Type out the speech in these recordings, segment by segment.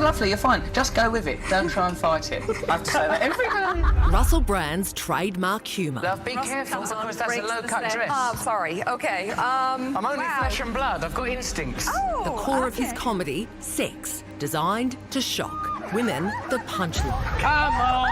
lovely, you're fine. Just go with it. Don't try and fight it. I have to say that every day. Russell Brand's trademark humour. Love, be careful, because that's a low-cut dress. Oh, sorry. OK. I'm only flesh and blood. I've got instincts. Oh, The core of his comedy, sex, designed to shock. Women, the punchline. Come on!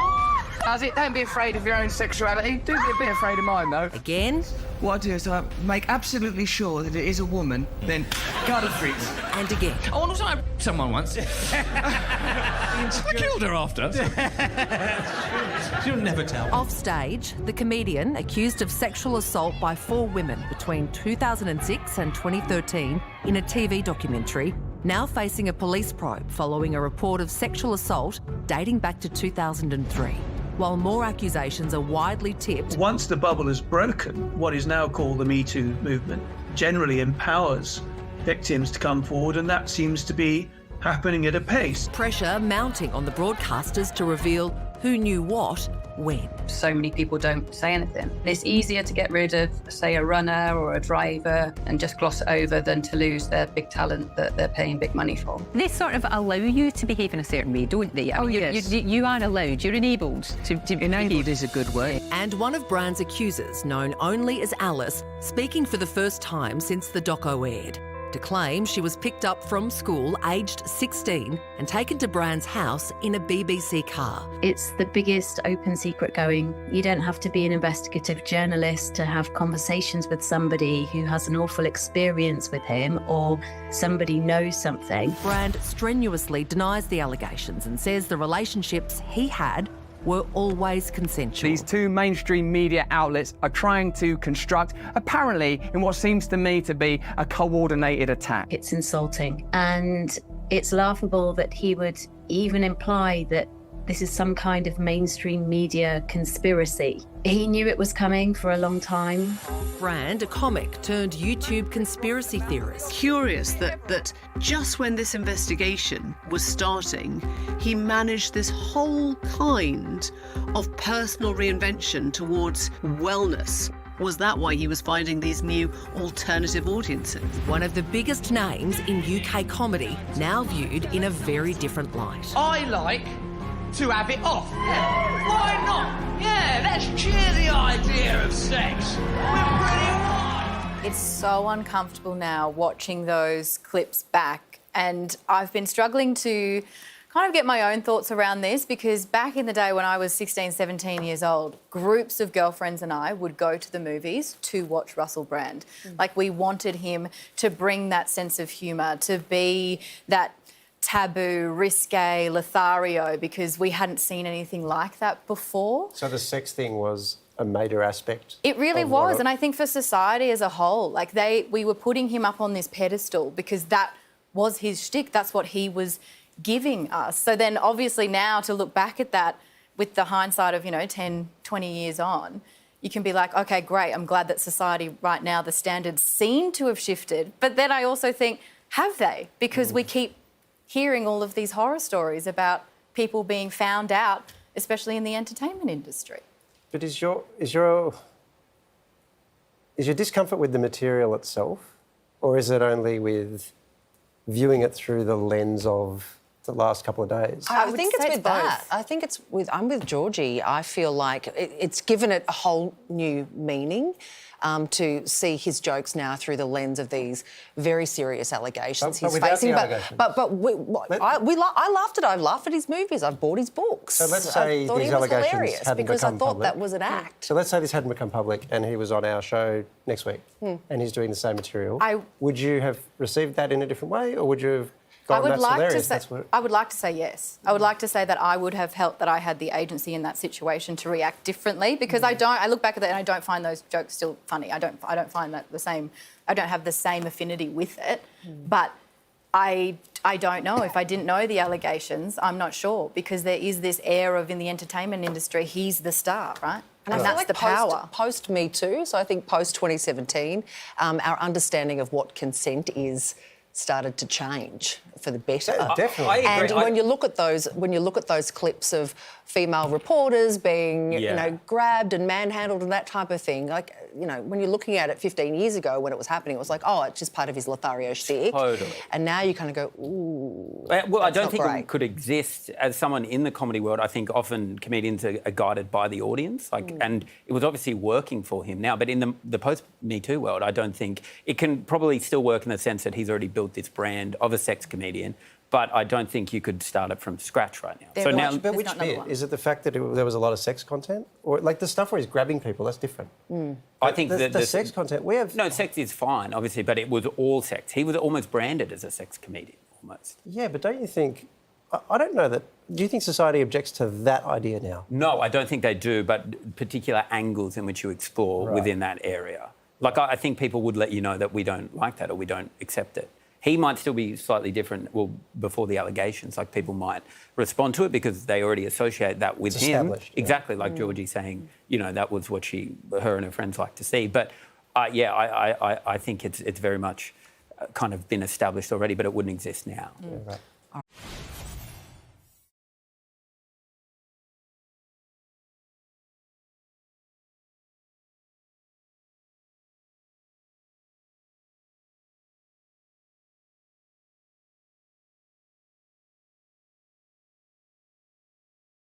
Does it? Don't be afraid of your own sexuality. Do be a bit afraid of mine, though. Again. What I do is I make absolutely sure that it is a woman, then cut her freak. And again. Oh, and also I someone once. I killed her after. She'll never tell. Off stage, the comedian, accused of sexual assault by 4 women between 2006 and 2013 in a TV documentary, now facing a police probe following a report of sexual assault dating back to 2003. While more accusations are widely tipped. Once the bubble is broken, what is now called the Me Too movement generally empowers victims to come forward, and that seems to be happening at a pace. Pressure mounting on the broadcasters to reveal who knew what, when. So many people don't say anything. It's easier to get rid of, say, a runner or a driver and just gloss it over than to lose their big talent that they're paying big money for. They sort of allow you to behave in a certain way, don't they? Yes. You are allowed, you're enabled to Enabled is a good word. And one of Brand's accusers, known only as Alice, speaking for the first time since the doco aired, to claim she was picked up from school aged 16 and taken to Brand's house in a BBC car. It's the biggest open secret going. You don't have to be an investigative journalist to have conversations with somebody who has an awful experience with him or somebody knows something. Brand strenuously denies the allegations and says the relationships he had were always consensual. These 2 mainstream media outlets are trying to construct, apparently, in what seems to me to be a coordinated attack. It's insulting, and it's laughable that he would even imply that this is some kind of mainstream media conspiracy. He knew it was coming for a long time. Brand, a comic turned YouTube conspiracy theorist. Curious that just when this investigation was starting, he managed this whole kind of personal reinvention towards wellness. Was that why he was finding these new alternative audiences? One of the biggest names in UK comedy, now viewed in a very different light. I like to have it off. Yeah. Why not? Yeah, let's cheer the idea of sex. We're pretty wild. It's so uncomfortable now watching those clips back, and I've been struggling to kind of get my own thoughts around this, because back in the day when I was 16, 17 years old, groups of girlfriends and I would go to the movies to watch Russell Brand. Like, we wanted him to bring that sense of humour, to be that taboo, risque Lothario, because we hadn't seen anything like that before. So the sex thing was a major aspect? It really was, and I think for society as a whole, like we were putting him up on this pedestal because that was his shtick, that's what he was giving us. So then obviously now to look back at that with the hindsight of, 10, 20 years on, you can be like, OK, great, I'm glad that society right now, the standards seem to have shifted. But then I also think, have they? Because we keep hearing all of these horror stories about people being found out, especially in the entertainment industry. But is your discomfort with the material itself, or is it only with viewing it through the lens of the last couple of days? I think it's with that. I think it's with... I'm with Georgie. I feel like it's given it a whole new meaning to see his jokes now through the lens of these very serious allegations he's facing. I laughed at it. I've laughed at his movies. I've bought his books. So let's say these allegations hadn't because I become thought public. that was an act. So let's say this hadn't become public and he was on our show next week and he's doing the same material. Would you have received that in a different way, or would you have gone, that's hilarious? I would like to say yes. I would like to say that I would have felt that I had the agency in that situation to react differently, because I look back at that and I don't find those jokes still funny. I don't find that the same. I don't have the same affinity with it. But I don't know. If I didn't know the allegations, I'm not sure, because there is this air of, in the entertainment industry, he's the star, right? And that's like the power. Post Me Too, so I think post 2017, our understanding of what consent is started to change for the better. Definitely. And when you look at those clips of female reporters being, grabbed and manhandled and that type of thing, like, when you're looking at it 15 years ago when it was happening, it was like, oh, it's just part of his Lothario shtick. Totally. And now you kind of go, ooh. Well, I don't think great. it could exist as someone in the comedy world. I think often comedians are guided by the audience, and it was obviously working for him now. But in the post-Me Too world, I don't think it can probably still work in the sense that he's already built this brand of a sex comedian. But I don't think you could start it from scratch right now. But which bit? Is it the fact that there was a lot of sex content? Or like the stuff where he's grabbing people, that's different. I think the sex content, we have... No, sex is fine, obviously, but it was all sex. He was almost branded as a sex comedian, almost. Yeah, but don't you think... I don't know that... Do you think society objects to that idea now? No, I don't think they do, but particular angles in which you explore within that area. Like, I think people would let you know that we don't like that or we don't accept it. He might still be slightly different, before the allegations, like people might respond to it because they already associate that with him. Exactly, like Georgie saying, that was what her and her friends like to see. But I think it's very much kind of been established already, but it wouldn't exist now. Yeah, right.